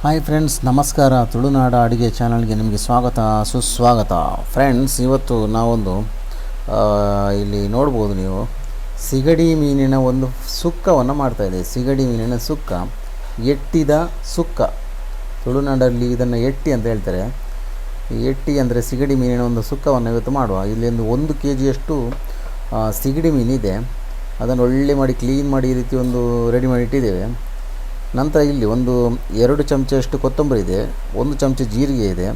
Hi friends, ನಮಸ್ಕಾರ. ತುಳುನಾಡ ಅಡುಗೆ ಚಾನಲ್ಗೆ ನಿಮಗೆ ಸ್ವಾಗತ, ಸುಸ್ವಾಗತ. ಫ್ರೆಂಡ್ಸ್, ಇವತ್ತು ನಾವೊಂದು ಇಲ್ಲಿ ನೋಡ್ಬೋದು ನೀವು ಸಿಗಡಿ ಮೀನಿನ ಒಂದು ಸುಕ್ಕವನ್ನು ಮಾಡ್ತಾಯಿದ್ದೇವೆ. ಸಿಗಡಿ ಮೀನಿನ ಸುಕ್ಕ, ಎಟ್ಟಿದ ಸುಕ್ಕ. ತುಳುನಾಡಲ್ಲಿ ಇದನ್ನು ಎಟ್ಟಿ ಅಂತ ಹೇಳ್ತಾರೆ. ಎಟ್ಟಿ ಅಂದರೆ ಸಿಗಡಿ ಮೀನಿನ ಒಂದು ಸುಕ್ಕವನ್ನು ಇವತ್ತು ಮಾಡುವ. ಇಲ್ಲಿ ಒಂದು kg ಸಿಗಡಿ ಮೀನಿದೆ. ಅದನ್ನು ಒಳ್ಳೆ ಮಾಡಿ ಕ್ಲೀನ್ ಮಾಡಿ ಈ ರೀತಿ ಒಂದು ರೆಡಿ ಮಾಡಿ ಇಟ್ಟಿದ್ದೇವೆ. ನಂತರ ಇಲ್ಲಿ 2 ಚಮಚಷ್ಟು ಕೊತ್ತಂಬರಿ ಇದೆ, 1 ಚಮಚ ಜೀರಿಗೆ ಇದೆ,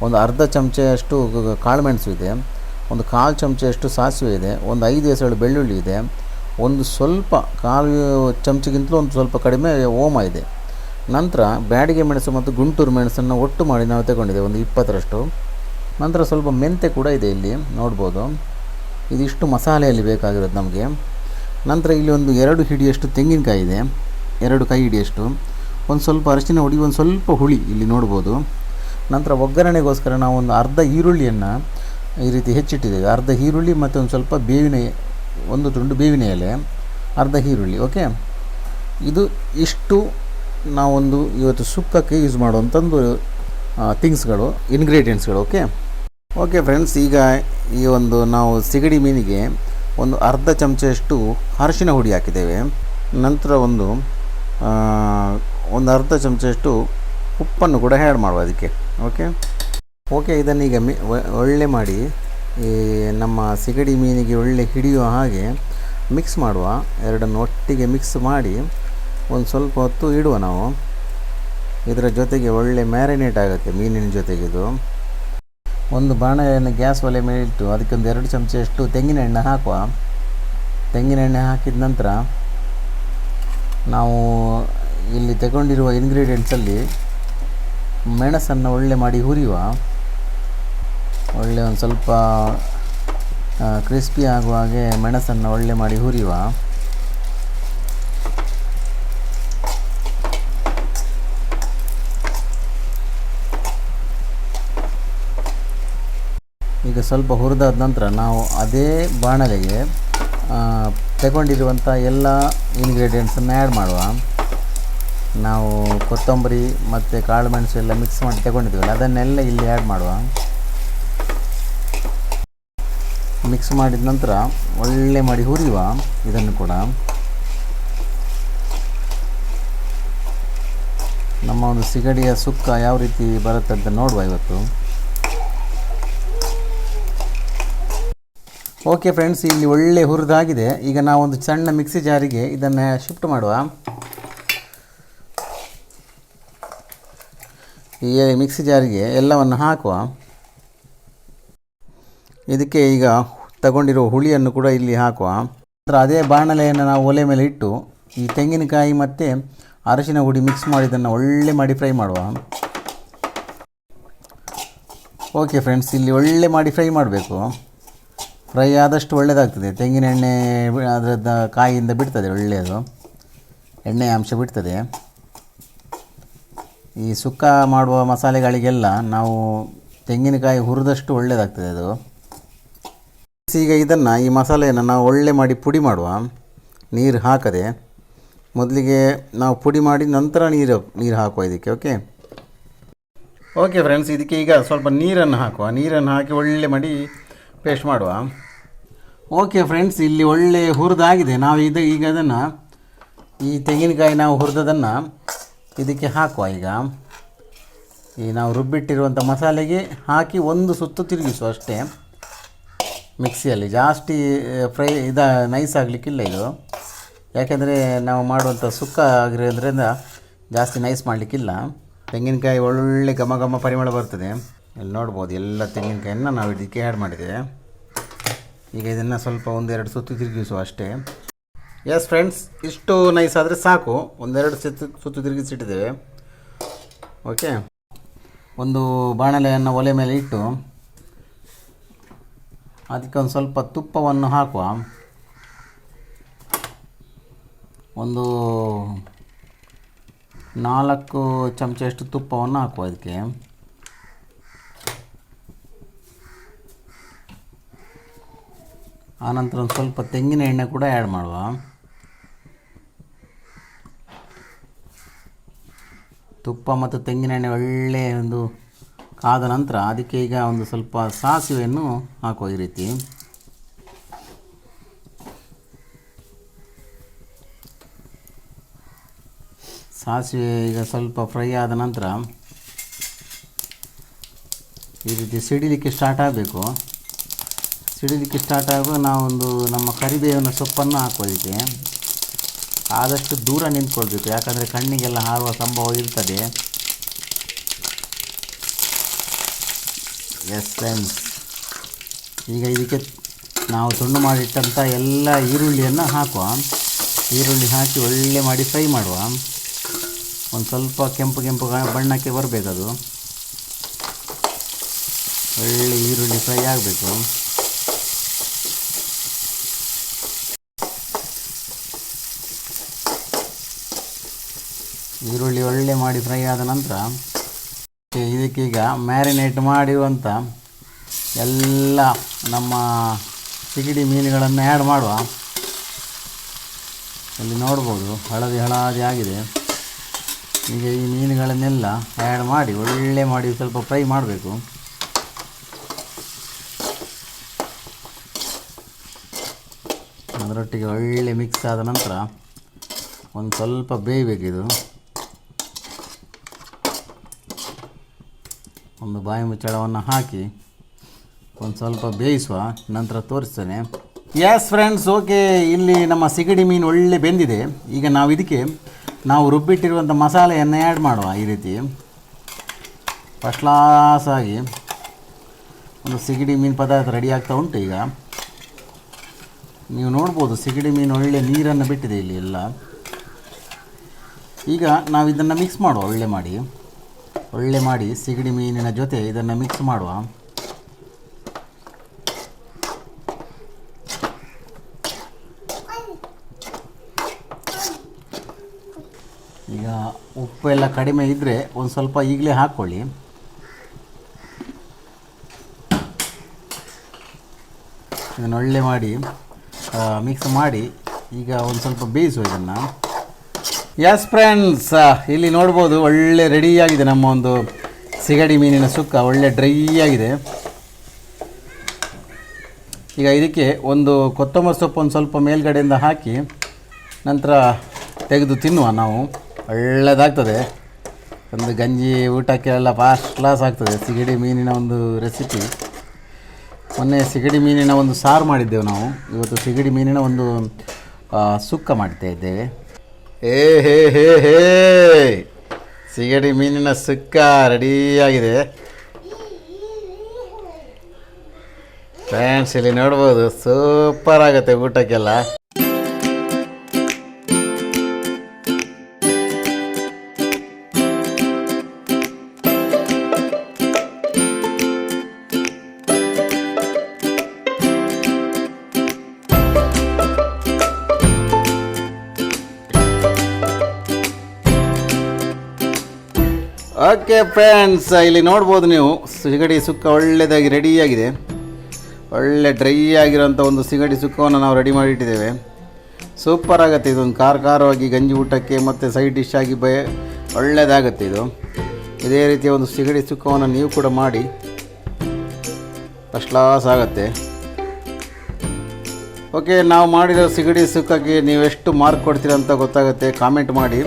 ಒಂದು ಅರ್ಧ ಚಮಚಷ್ಟು ಕಾಳುಮೆಣಸು ಇದೆ, ಒಂದು 1/4 ಚಮಚಷ್ಟು ಸಾಸಿವೆ ಇದೆ, ಒಂದು 5 ಎಸಳು ಬೆಳ್ಳುಳ್ಳಿ ಇದೆ, ಒಂದು ಸ್ವಲ್ಪ 1/4 ಚಮಚಗಿಂತಲೂ ಒಂದು ಸ್ವಲ್ಪ ಕಡಿಮೆ ಓಮ ಇದೆ. ನಂತರ ಬ್ಯಾಡಿಗೆ ಮೆಣಸು ಮತ್ತು ಗುಂಟೂರು ಮೆಣಸನ್ನು ಒಟ್ಟು ಮಾಡಿ ನಾವು ತಗೊಂಡಿದ್ದೇವೆ, ಒಂದು 20ರಷ್ಟು. ನಂತರ ಸ್ವಲ್ಪ ಮೆಂತೆ ಕೂಡ ಇದೆ, ಇಲ್ಲಿ ನೋಡ್ಬೋದು. ಇದಿಷ್ಟು ಮಸಾಲೆಯಲ್ಲಿ ಬೇಕಾಗಿರೋದು ನಮಗೆ. ನಂತರ ಇಲ್ಲಿ 2 ಹಿಡಿಯಷ್ಟು ತೆಂಗಿನಕಾಯಿ ಇದೆ, 2 ಕೈ ಹಿಡಿಯಷ್ಟು, ಒಂದು ಸ್ವಲ್ಪ ಅರಿಶಿನ ಹುಡಿ, ಒಂದು ಸ್ವಲ್ಪ ಹುಳಿ ಇಲ್ಲಿ ನೋಡ್ಬೋದು. ನಂತರ ಒಗ್ಗರಣೆಗೋಸ್ಕರ ನಾವು ಒಂದು ಅರ್ಧ ಈರುಳ್ಳಿಯನ್ನು ಈ ರೀತಿ ಹೆಚ್ಚಿಟ್ಟಿದ್ದೇವೆ. ಅರ್ಧ ಈರುಳ್ಳಿ ಮತ್ತು ಒಂದು ಸ್ವಲ್ಪ ಒಂದು ತುಂಡು ಬೇವಿನ ಎಲೆ, ಅರ್ಧ ಈರುಳ್ಳಿ. ಓಕೆ, ಇಷ್ಟು ನಾವೊಂದು ಇವತ್ತು ಸುಕ್ಕಕ್ಕೆ ಯೂಸ್ ಮಾಡುವಂಥದ್ದು ಥಿಂಗ್ಸ್ಗಳು, ಇಂಗ್ರೀಡಿಯೆಂಟ್ಸ್ಗಳು. ಓಕೆ ಫ್ರೆಂಡ್ಸ್, ಈಗ ನಾವು ಸಿಗಡಿ ಮೀನಿಗೆ ಒಂದು ಅರ್ಧ ಚಮಚಷ್ಟು ಅರಿಶಿನ ಹುಡಿ ಹಾಕಿದ್ದೇವೆ. ನಂತರ ಒಂದು ಅರ್ಧ ಚಮಚಷ್ಟು ಉಪ್ಪನ್ನು ಕೂಡ ಆ್ಯಡ್ ಮಾಡುವ ಅದಕ್ಕೆ. ಓಕೆ, ಇದನ್ನೀಗ ಒಳ್ಳೆ ಮಾಡಿ ಈ ನಮ್ಮ ಸಿಗಡಿ ಮೀನಿಗೆ ಒಳ್ಳೆ ಹಿಡಿಯುವ ಹಾಗೆ ಮಿಕ್ಸ್ ಮಾಡುವ. ಎರಡನ್ನು ಒಟ್ಟಿಗೆ ಮಿಕ್ಸ್ ಮಾಡಿ ಒಂದು ಸ್ವಲ್ಪ ಹೊತ್ತು ಇಡುವ ನಾವು. ಇದರ ಜೊತೆಗೆ ಒಳ್ಳೆ ಮ್ಯಾರಿನೇಟ್ ಆಗುತ್ತೆ ಮೀನಿನ ಜೊತೆಗೆ. ಇದು ಒಂದು ಬಾಣಲೆಯನ್ನು ಗ್ಯಾಸ್ ಒಲೆ ಮೇಲೆ ಇಟ್ಟು ಅದಕ್ಕೆ 2 ಚಮಚಷ್ಟು ತೆಂಗಿನ ಎಣ್ಣೆ ಹಾಕುವ. ತೆಂಗಿನ ಎಣ್ಣೆ ಹಾಕಿದ ನಂತರ ನಾವು ಇಲ್ಲಿ ತಗೊಂಡಿರುವ ಇಂಗ್ರೀಡಿಯೆಂಟ್ಸಲ್ಲಿ ಮೆಣಸನ್ನು ಒಳ್ಳೆ ಮಾಡಿ ಹುರಿಯುವ. ಒಳ್ಳೆ ಒಂದು ಸ್ವಲ್ಪ ಕ್ರಿಸ್ಪಿ ಆಗುವ ಹಾಗೆ ಮೆಣಸನ್ನು ಒಳ್ಳೆ ಮಾಡಿ ಹುರಿಯುವ. ಈಗ ಸ್ವಲ್ಪ ಹುರಿದಾದ ನಂತರ ನಾವು ಅದೇ ಬಾಣಲೆಗೆ ತಗೊಂಡಿರುವಂಥ ಎಲ್ಲ ಇಂಗ್ರೀಡಿಯೆಂಟ್ಸನ್ನು ಆ್ಯಡ್ ಮಾಡುವ. ನಾವು ಕೊತ್ತಂಬರಿ ಮತ್ತು ಕಾಳುಮೆಣಸು ಎಲ್ಲ ಮಿಕ್ಸ್ ಮಾಡಿ ತಗೊಂಡಿದ್ದೀವಲ್ಲ, ಅದನ್ನೆಲ್ಲ ಇಲ್ಲಿ ಆ್ಯಡ್ ಮಾಡುವ. ಮಿಕ್ಸ್ ಮಾಡಿದ ನಂತರ ಒಳ್ಳೆ ಮಾಡಿ ಹುರಿಯುವ. ಇದನ್ನು ಕೂಡ ನಮ್ಮ ಒಂದು ಸಿಗಡಿಯ ಸುಕ್ಕ ಯಾವ ರೀತಿ ಬರುತ್ತೆ ಅಂತ ನೋಡುವ ಇವತ್ತು. ಓಕೆ ಫ್ರೆಂಡ್ಸ್, ಇಲ್ಲಿ ಒಳ್ಳೆ ಹುರಿದಾಗಿದೆ. ಈಗ ನಾವೊಂದು ಸಣ್ಣ ಮಿಕ್ಸಿ ಜಾರಿಗೆ ಇದನ್ನು ಶಿಫ್ಟ್ ಮಾಡುವ. ಈ ಮಿಕ್ಸಿ ಜಾರಿಗೆ ಎಲ್ಲವನ್ನು ಹಾಕುವ. ಇದಕ್ಕೆ ಈಗ ತಗೊಂಡಿರೋ ಹುಳಿಯನ್ನು ಕೂಡ ಇಲ್ಲಿ ಹಾಕುವ. ನಂತರ ಅದೇ ಬಾಣಲೆಯನ್ನು ನಾವು ಒಲೆ ಮೇಲೆ ಇಟ್ಟು ಈ ತೆಂಗಿನಕಾಯಿ ಮತ್ತು ಅರಿಶಿನ ಹುಡಿ ಮಿಕ್ಸ್ ಮಾಡಿದ್ದನ್ನು ಒಳ್ಳೆ ಮಾಡಿ ಫ್ರೈ ಮಾಡುವ. ಓಕೆ ಫ್ರೆಂಡ್ಸ್, ಇಲ್ಲಿ ಒಳ್ಳೆ ಮಾಡಿ ಫ್ರೈ ಮಾಡಬೇಕು. ಫ್ರೈ ಆದಷ್ಟು ಒಳ್ಳೆಯದಾಗ್ತದೆ. ತೆಂಗಿನ ಎಣ್ಣೆ ಅದರದ್ದು ಕಾಯಿಯಿಂದ ಬಿಡ್ತದೆ, ಒಳ್ಳೆಯದು ಎಣ್ಣೆ ಅಂಶ ಬಿಡ್ತದೆ. ಈ ಸುಕ್ಕ ಮಾಡುವ ಮಸಾಲೆಗಳಿಗೆಲ್ಲ ನಾವು ತೆಂಗಿನಕಾಯಿ ಹುರಿದಷ್ಟು ಒಳ್ಳೆಯದಾಗ್ತದೆ ಅದು. ಈಗ ಈ ಮಸಾಲೆಯನ್ನು ನಾವು ಒಳ್ಳೆ ಮಾಡಿ ಪುಡಿ ಮಾಡುವ. ನೀರು ಹಾಕದೆ ಮೊದಲಿಗೆ ನಾವು ಪುಡಿ ಮಾಡಿ ನಂತರ ನೀರು ಹಾಕುವ ಇದಕ್ಕೆ. ಓಕೆ ಫ್ರೆಂಡ್ಸ್, ಇದಕ್ಕೆ ಈಗ ಸ್ವಲ್ಪ ನೀರನ್ನು ಹಾಕುವ. ನೀರನ್ನು ಹಾಕಿ ಒಳ್ಳೆ ಮಾಡಿ ಪೇಸ್ಟ್ ಮಾಡುವ. ಓಕೆ ಫ್ರೆಂಡ್ಸ್, ಇಲ್ಲಿ ಒಳ್ಳೆ ಹುರಿದಾಗಿದೆ. ನಾವು ಈಗ ಅದನ್ನು ಈ ತೆಂಗಿನಕಾಯಿ ನಾವು ಹುರಿದದನ್ನು ಇದಕ್ಕೆ ಹಾಕುವ. ಈಗ ನಾವು ರುಬ್ಬಿಟ್ಟಿರುವಂಥ ಮಸಾಲೆಗೆ ಹಾಕಿ ಒಂದು ಸುತ್ತು ತಿರುಗಿಸುವ ಅಷ್ಟೇ ಮಿಕ್ಸಿಯಲ್ಲಿ. ಜಾಸ್ತಿ ನೈಸ್ ಆಗಲಿಕ್ಕಿಲ್ಲ ಇದು, ಯಾಕೆಂದರೆ ನಾವು ಮಾಡುವಂಥ ಸುಕ್ಕ ಆಗಿರೋದ್ರಿಂದ ಜಾಸ್ತಿ ನೈಸ್ ಮಾಡಲಿಕ್ಕಿಲ್ಲ. ತೆಂಗಿನಕಾಯಿ ಒಳ್ಳೆ ಘಮ ಘಮ ಪರಿಮಳ ಬರ್ತದೆ. ಇಲ್ಲಿ ನೋಡ್ಬೋದು, ಎಲ್ಲ ತೆಂಗಿನಕಾಯನ್ನು ನಾವು ಇದಕ್ಕೆ ಆ್ಯಡ್ ಮಾಡಿದ್ದೇವೆ. ಈಗ ಇದನ್ನು ಸ್ವಲ್ಪ 1-2 ಸುತ್ತು ತಿರುಗಿಸುವ ಅಷ್ಟೇ. ಎಸ್ ಫ್ರೆಂಡ್ಸ್, ಇಷ್ಟು ನೈಸ್ ಆದರೆ ಸಾಕು. 1-2 ಸುತ್ತು ತಿರುಗಿಸಿಟ್ಟಿದ್ದೇವೆ. ಓಕೆ, ಒಂದು ಬಾಣಲೆಯನ್ನು ಒಲೆ ಮೇಲೆ ಇಟ್ಟು ಅದಕ್ಕೆ ಒಂದು ಸ್ವಲ್ಪ ತುಪ್ಪವನ್ನು ಹಾಕುವ. ಒಂದು 4 ಚಮಚಷ್ಟು ತುಪ್ಪವನ್ನು ಹಾಕುವ ಅದಕ್ಕೆ. ಆನಂತರ ಒಂದು ಸ್ವಲ್ಪ ತೆಂಗಿನ ಎಣ್ಣೆ ಕೂಡ ಆ್ಯಡ್ ಮಾಡುವ. ತುಪ್ಪ ಮತ್ತು ತೆಂಗಿನ ಎಣ್ಣೆ ಒಳ್ಳೆ ಒಂದು ಕಾದ ನಂತರ ಅದಕ್ಕೆ ಈಗ ಒಂದು ಸ್ವಲ್ಪ ಸಾಸಿವೆಯನ್ನು ಹಾಕುವ. ಈ ರೀತಿ ಸಾಸಿವೆ ಈಗ ಸ್ವಲ್ಪ ಫ್ರೈ ಆದ ನಂತರ ಈ ರೀತಿ ಸಿಡಿಲಿಕ್ಕೆ ಸ್ಟಾರ್ಟ್ ಆಗಬೇಕು. ಸಿಡಿಲಿಕ್ಕೆ ಸ್ಟಾರ್ಟ್ ಆಗುವಾಗ ನಾವೊಂದು ನಮ್ಮ ಕರಿಬೇವಿನ ಸೊಪ್ಪನ್ನು ಹಾಕೋದಕ್ಕೆ ಆದಷ್ಟು ದೂರ ನಿಂತ್ಕೊಳ್ಬೇಕು, ಯಾಕಂದರೆ ಕಣ್ಣಿಗೆಲ್ಲ ಹಾರುವ ಸಂಭವ ಇರ್ತದೆ. ಎಸ್ ಫ್ರೆಂಡ್ಸ್, ಈಗ ಇದಕ್ಕೆ ನಾವು ತುಂಡು ಮಾಡಿಟ್ಟಂಥ ಎಲ್ಲ ಈರುಳ್ಳಿಯನ್ನು ಹಾಕುವ. ಈರುಳ್ಳಿ ಹಾಕಿ ಒಳ್ಳೆ ಮಾಡಿ ಫ್ರೈ ಮಾಡುವ. ಒಂದು ಸ್ವಲ್ಪ ಕೆಂಪು ಬಣ್ಣಕ್ಕೆ ಬರಬೇಕದು. ಒಳ್ಳೆ ಈರುಳ್ಳಿ ಫ್ರೈ ಆಗಬೇಕು. ಈರುಳ್ಳಿ ಒಳ್ಳೆ ಮಾಡಿ ಫ್ರೈ ಆದ ನಂತರ ಇದಕ್ಕೀಗ ಮ್ಯಾರಿನೇಟ್ ಮಾಡಿರುವಂಥ ಎಲ್ಲ ನಮ್ಮ ಸಿಗಡಿ ಮೀನುಗಳನ್ನು ಆ್ಯಡ್ ಮಾಡುವ. ಇಲ್ಲಿ ನೋಡ್ಬೋದು ಹಳದಿ ಆಗಿದೆ. ಈಗ ಈ ಮೀನುಗಳನ್ನೆಲ್ಲ ಆ್ಯಡ್ ಮಾಡಿ ಒಳ್ಳೆ ಮಾಡಿ ಸ್ವಲ್ಪ ಫ್ರೈ ಮಾಡಬೇಕು. ಅದರೊಟ್ಟಿಗೆ ಒಳ್ಳೆ ಮಿಕ್ಸ್ ಆದ ನಂತರ ಒಂದು ಸ್ವಲ್ಪ ಬೇಯಬೇಕಿದು. ಒಂದು ಬಾಯಿ ಮುಚ್ಚಳವನ್ನು ಹಾಕಿ ಒಂದು ಸ್ವಲ್ಪ ಬೇಯಿಸುವ, ನಂತರ ತೋರಿಸ್ತೇನೆ. ಎಸ್ ಫ್ರೆಂಡ್ಸ್, ಓಕೆ, ಇಲ್ಲಿ ನಮ್ಮ ಸಿಗಡಿ ಮೀನು ಒಳ್ಳೆ ಬೆಂದಿದೆ. ಈಗ ಇದಕ್ಕೆ ನಾವು ರುಬ್ಬಿಟ್ಟಿರುವಂಥ ಮಸಾಲೆಯನ್ನು ಆ್ಯಡ್ ಮಾಡುವ. ಈ ರೀತಿ ಫಸ್ಟ್ ಕ್ಲಾಸ್ ಆಗಿ ಒಂದು ಸಿಗಡಿ ಮೀನು ಪದಾರ್ಥ ರೆಡಿ ಆಗ್ತಾ ಉಂಟು. ಈಗ ನೀವು ನೋಡ್ಬೋದು ಸಿಗಡಿ ಮೀನು ಒಳ್ಳೆ ನೀರನ್ನು ಬಿಟ್ಟಿದೆ ಇಲ್ಲಿ ಎಲ್ಲ. ಈಗ ನಾವು ಇದನ್ನು ಮಿಕ್ಸ್ ಮಾಡುವ. ಒಳ್ಳೆ ಮಾಡಿ ಸಿಗಡಿ ಮೀನಿನ ಜೊತೆ ಇದನ್ನು ಮಿಕ್ಸ್ ಮಾಡುವ. ಈಗ ಉಪ್ಪು ಎಲ್ಲ ಕಡಿಮೆ ಇದ್ದರೆ ಒಂದು ಸ್ವಲ್ಪ ಈಗಲೇ ಹಾಕ್ಕೊಳ್ಳಿ. ಇದನ್ನು ಒಳ್ಳೆ ಮಾಡಿ ಮಿಕ್ಸ್ ಮಾಡಿ ಈಗ ಒಂದು ಸ್ವಲ್ಪ ಬೇಯಿಸುವ ಇದನ್ನು. ಎಸ್ ಫ್ರೆಂಡ್ಸ್, ಇಲ್ಲಿ ನೋಡ್ಬೋದು ಒಳ್ಳೆ ರೆಡಿಯಾಗಿದೆ ನಮ್ಮ ಒಂದು ಸಿಗಡಿ ಮೀನಿನ ಸುಕ್ಕ. ಒಳ್ಳೆ ಡ್ರೈ ಆಗಿದೆ. ಈಗ ಇದಕ್ಕೆ ಒಂದು ಕೊತ್ತಂಬರಿ ಸೊಪ್ಪು ಒಂದು ಸ್ವಲ್ಪ ಮೇಲ್ಗಡೆಯಿಂದ ಹಾಕಿ ನಂತರ ತೆಗೆದು ತಿನ್ನುವ ನಾವು. ಒಳ್ಳೆಯದಾಗ್ತದೆ. ಒಂದು ಗಂಜಿ ಊಟಕ್ಕೆಲ್ಲ ಫಸ್ಟ್ ಕ್ಲಾಸ್ ಆಗ್ತದೆ ಸಿಗಡಿ ಮೀನಿನ ಒಂದು ರೆಸಿಪಿ. ಮೊನ್ನೆ ಸಿಗಡಿ ಮೀನಿನ ಒಂದು ಸಾರು ಮಾಡಿದ್ದೆವು ನಾವು. ಇವತ್ತು ಸಿಗಡಿ ಮೀನಿನ ಒಂದು ಸುಕ್ಕ ಮಾಡ್ತಾ ಇದ್ದೇವೆ. ಹೇ ಸಿಗಡಿ ಮೀನಿನ ಸುಕ್ಕ ರೆಡಿಯಾಗಿದೆ ಫ್ರೆಂಡ್ಸ್. ಇಲ್ಲಿ ನೋಡ್ಬೋದು ಸೂಪರ್ ಆಗುತ್ತೆ ಊಟಕ್ಕೆಲ್ಲ. ಓಕೆ ಫ್ರೆಂಡ್ಸ್, ಇಲ್ಲಿ ನೋಡ್ಬೋದು ನೀವು ಸಿಗಡಿ ಸುಕ್ಕ ಒಳ್ಳೆಯದಾಗಿ ರೆಡಿಯಾಗಿದೆ. ಒಳ್ಳೆ ಡ್ರೈ ಆಗಿರೋಂಥ ಒಂದು ಸಿಗಡಿ ಸುಕ್ಕವನ್ನು ನಾವು ರೆಡಿ ಮಾಡಿಟ್ಟಿದ್ದೇವೆ. ಸೂಪರ್ ಆಗುತ್ತೆ. ಇದೊಂದು ಖಾರವಾಗಿ ಗಂಜಿ ಊಟಕ್ಕೆ ಮತ್ತು ಸೈಡ್ ಡಿಶ್ ಆಗಿ ಒಳ್ಳೆಯದಾಗುತ್ತೆ ಇದು. ಇದೇ ರೀತಿಯ ಒಂದು ಸಿಗಡಿ ಸುಕ್ಕವನ್ನು ನೀವು ಕೂಡ ಮಾಡಿ, ಫಸ್ಟ್ ಕ್ಲಾಸ್ ಆಗುತ್ತೆ. ಓಕೆ, ನಾವು ಮಾಡಿರೋ ಸಿಗಡಿ ಸುಕ್ಕಕ್ಕೆ ನೀವು ಎಷ್ಟು ಮಾರ್ಕ್ ಕೊಡ್ತೀರ ಅಂತ ಗೊತ್ತಾಗುತ್ತೆ. ಕಾಮೆಂಟ್ ಮಾಡಿ,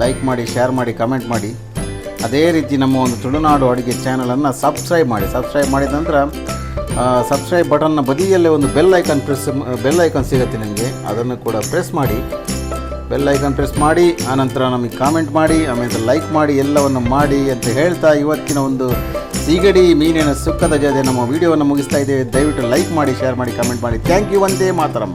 ಲೈಕ್ ಮಾಡಿ, ಶೇರ್ ಮಾಡಿ, ಕಮೆಂಟ್ ಮಾಡಿ. ಅದೇ ರೀತಿ ನಮ್ಮ ಒಂದು ತುಳುನಾಡು ಅಡುಗೆ ಚಾನಲನ್ನು ಸಬ್ಸ್ಕ್ರೈಬ್ ಮಾಡಿದ ನಂತರ ಸಬ್ಸ್ಕ್ರೈಬ್ ಬಟನ್ನ ಬದಿಯಲ್ಲೇ ಒಂದು ಬೆಲ್ ಐಕಾನ್ ಸಿಗುತ್ತೆ ನಿಮಗೆ. ಅದನ್ನು ಕೂಡ ಪ್ರೆಸ್ ಮಾಡಿ, ಬೆಲ್ ಐಕಾನ್ ಪ್ರೆಸ್ ಮಾಡಿ, ಆನಂತರ ನಮಗೆ ಕಾಮೆಂಟ್ ಮಾಡಿ, ಆಮೇಲೆ ಲೈಕ್ ಮಾಡಿ, ಎಲ್ಲವನ್ನು ಮಾಡಿ ಅಂತ ಹೇಳ್ತಾ ಇವತ್ತಿನ ಒಂದು ಸಿಗಡಿ ಮೀನಿನ ಸುಕ್ಕದ ಜೊತೆ ನಮ್ಮ ವಿಡಿಯೋವನ್ನು ಮುಗಿಸ್ತಾ ಇದ್ದೇವೆ. ದಯವಿಟ್ಟು ಲೈಕ್ ಮಾಡಿ, ಶೇರ್ ಮಾಡಿ, ಕಮೆಂಟ್ ಮಾಡಿ. Thank you. ವಂದೇ ಮಾತರಂ.